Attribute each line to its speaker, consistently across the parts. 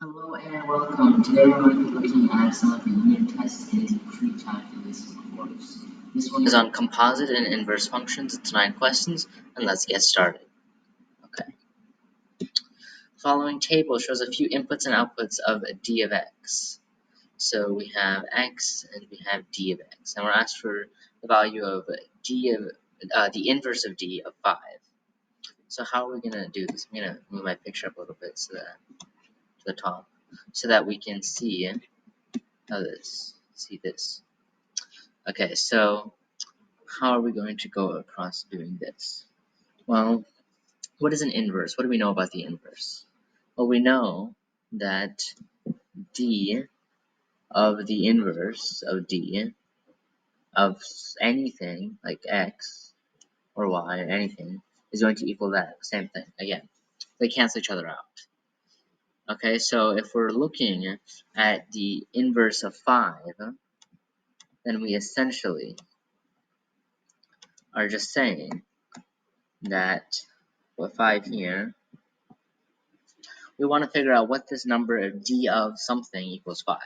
Speaker 1: Hello and welcome. Today we're going to be looking at some of the unit tests in the Precalculus course. This one is on composite and inverse functions. It's 9 questions, and let's get started. Okay. The following table shows a few inputs and outputs of d of x. So we have x and we have d of x, and we're asked for the value of d of the inverse of d of 5. So how are we going to do this? I'm going to move my picture up a little bit to the top, so that we can see this. Okay, so how are we going to go across doing this? Well, what is an inverse? What do we know about the inverse? Well, we know that d of the inverse of d of anything like x or y or anything is going to equal that same thing. Again, they cancel each other out. Okay, so if we're looking at the inverse of 5, then we essentially are just saying that with 5 here, we want to figure out what this number of d of something equals 5.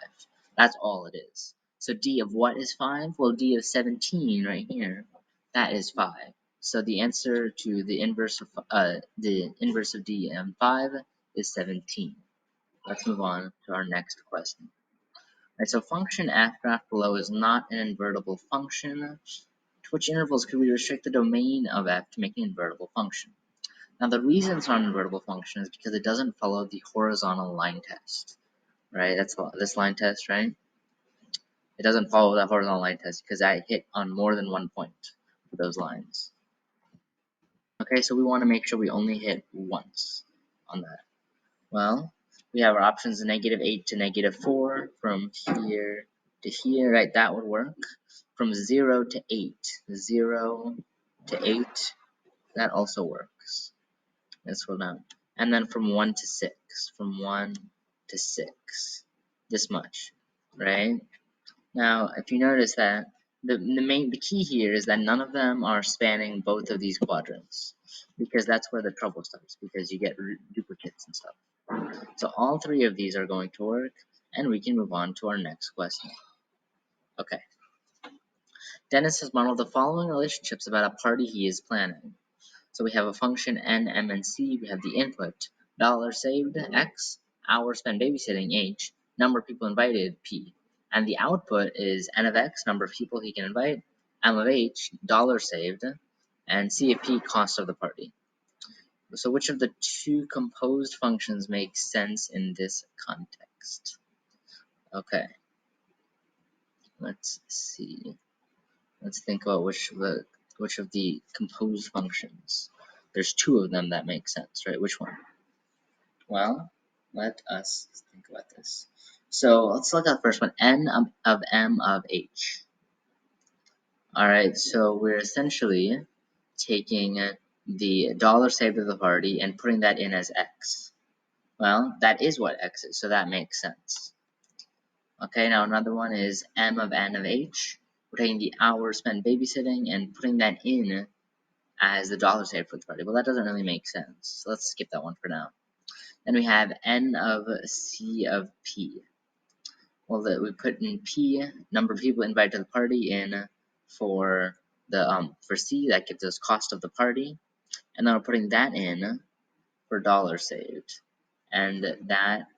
Speaker 1: That's all it is. So d of what is 5? Well, d of 17 right here, that is 5. So the answer to the inverse of d and 5 is 17. Let's move on to our next question. Alright, so function f graphed below is not an invertible function. To which intervals could we restrict the domain of f to make an invertible function? Now the reason it's not an invertible function is because it doesn't follow the horizontal line test, right? That's this line test, right? It doesn't follow that horizontal line test because I hit on more than one point for those lines. Okay, so we want to make sure we only hit once on that. Well, we have our options -8 to -4, from here to here, right? That would work. From 0 to 8, 0 to 8, that also works. Let's scroll down. And then from 1 to 6, from 1 to 6, this much, right? Now, if you notice that the key here is that none of them are spanning both of these quadrants, because that's where the trouble starts, because you get duplicates and stuff. So all 3 of these are going to work, and we can move on to our next question. Okay. Dennis has modeled the following relationships about a party he is planning. So we have a function n, m, and c. We have the input, dollar saved, x, hour spent babysitting, h, number of people invited, p. And the output is n of x, number of people he can invite, m of h, dollar saved, and c of p, cost of the party. So which of the 2 composed functions makes sense in this context? Okay. Let's see. Let's think about which of the composed functions. There's 2 of them that make sense, right? Which one? Well, let us think about this. So let's look at the first one, n of m of h. Alright, so we're essentially taking the dollar saved of the party and putting that in as x. Well, that is what x is, so that makes sense. Okay, now another one is m of n of h. We're taking the hour spent babysitting and putting that in as the dollar saved for the party. Well, that doesn't really make sense. So let's skip that one for now. Then we have n of c of p. Well, we put in p, number of people invited to the party, in for the for c, that gives us cost of the party, and then we're putting that in for dollar saved, and that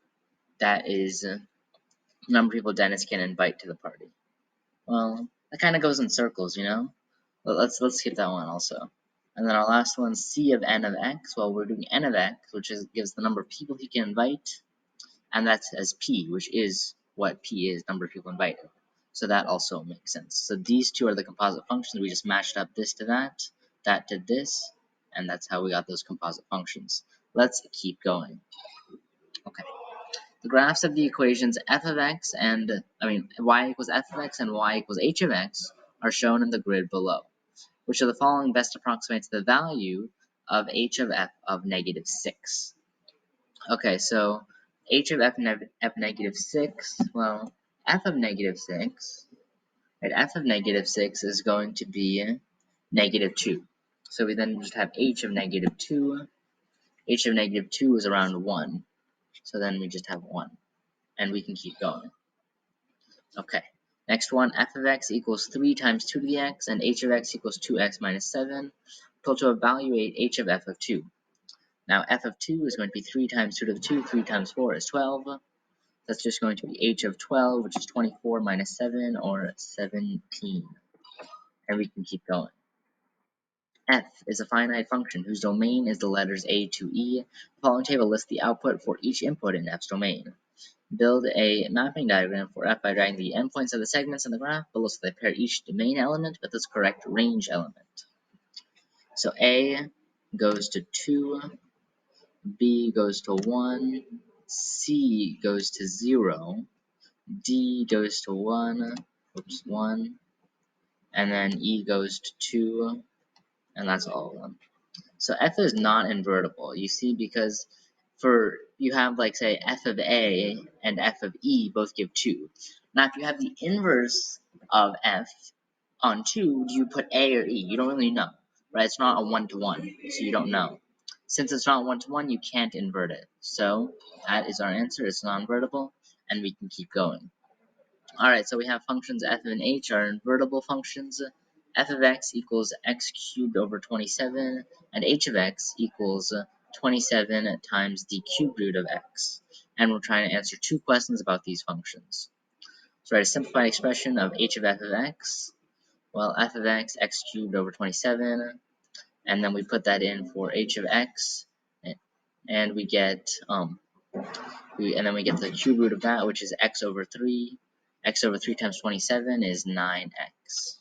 Speaker 1: is number of people Dennis can invite to the party. Well, that kind of goes in circles, you know. But let's skip that one also. And then our last one, c of n of x. Well, we're doing n of x, which gives the number of people he can invite, and that's as p, which is what p is, number of people invited. So that also makes sense. So these 2 are the composite functions. We just matched up this to that to this, and that's how we got those composite functions. Let's keep going. Okay. The graphs of the equations f of x y equals f of x and y equals h of x are shown in the grid below. Which of the following best approximates the value of h of f of -6? Okay, so h of f negative 6, well, f of -6, right, f of -6 is going to be -2. So we then just have h of -2. H of -2 is around 1. So then we just have 1, and we can keep going. Okay, next one, f of x equals 3 times 2 to the x, and h of x equals 2x minus 7. Told to evaluate h of f of 2. Now f of 2 is going to be 3 times 2 to the 2, 3 times 4 is 12. That's just going to be h of 12, which is 24 minus 7, or 17. And we can keep going. F is a finite function whose domain is the letters a to e. The following table lists the output for each input in f's domain. Build a mapping diagram for f by dragging the endpoints of the segments in the graph below so they pair each domain element with its correct range element. So a goes to 2, b goes to 1, c goes to 0, d goes to 1, 1, and then e goes to 2, and that's all of them. So f is not invertible, you see, because for you have, like, say, f of a and f of e both give 2. Now, if you have the inverse of f on 2, do you put a or e? You don't really know, right? It's not a 1-to-1, so you don't know. Since it's not 1-to-1, you can't invert it. So that is our answer. It's non-invertible, and we can keep going. Alright, so we have functions f and h are invertible functions. F of x equals x cubed over 27, and h of x equals 27 times the cubed root of x. And we're trying to answer 2 questions about these functions. So write a simplified expression of h of f of x. Well, f of x, x cubed over 27, and then we put that in for h of x, and we get the cube root of that, which is x over 3. X over 3 times 27 is 9x.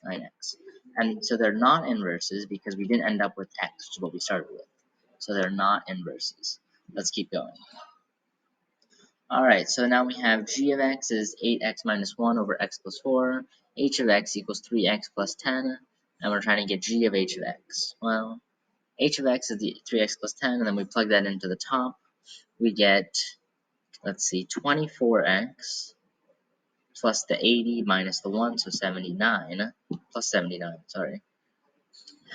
Speaker 1: 9x. And so they're not inverses because we didn't end up with x, which is what we started with. So they're not inverses. Let's keep going. Alright, so now we have g of x is 8x minus 1 over x plus 4. H of x equals 3x plus 10. And we're trying to get g of h of x. Well, h of x is the 3x plus 10, and then we plug that into the top. We get, let's see, 24x plus the 80 minus the 1, so 79, plus 79, sorry.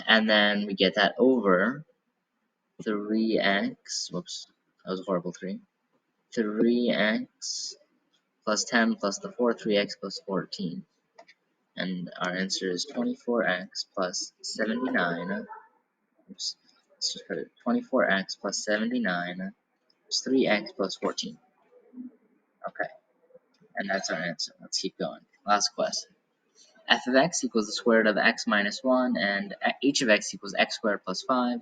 Speaker 1: And then we get that over 3x, whoops, that was a horrible 3. 3x plus 10 plus the 4, 3x plus 14. And our answer is 24x plus 79, oops, let's just put it, 24x plus 79 is 3x plus 14. Okay, and that's our answer. Let's keep going. Last question. F of x equals the square root of x minus 1, and h of x equals x squared plus 5.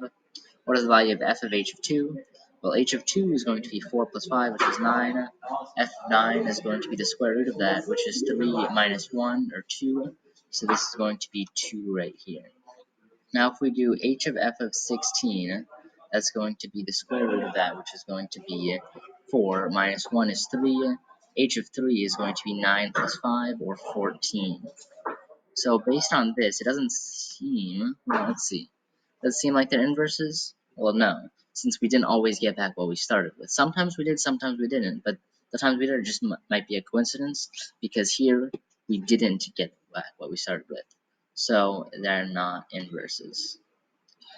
Speaker 1: What is the value of f of h of 2? Well, h of 2 is going to be 4 plus 5, which is 9. F of 9 is going to be the square root of that, which is 3 minus 1, or 2. So this is going to be 2 right here. Now, if we do h of f of 16, that's going to be the square root of that, which is going to be 4 minus 1 is 3. H of 3 is going to be 9 plus 5, or 14. So based on this, it doesn't seem, well, let's see. Does it seem like they're inverses? Well, no, since we didn't always get back what we started with. Sometimes we did, sometimes we didn't, but the times we did just might be a coincidence, because here we didn't get back what we started with. So they're not inverses.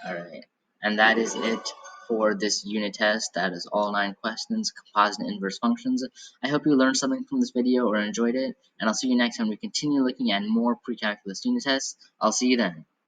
Speaker 1: Alright, and that is it for this unit test. That is all 9 questions, composite and inverse functions. I hope you learned something from this video or enjoyed it, and I'll see you next time we continue looking at more precalculus unit tests. I'll see you then.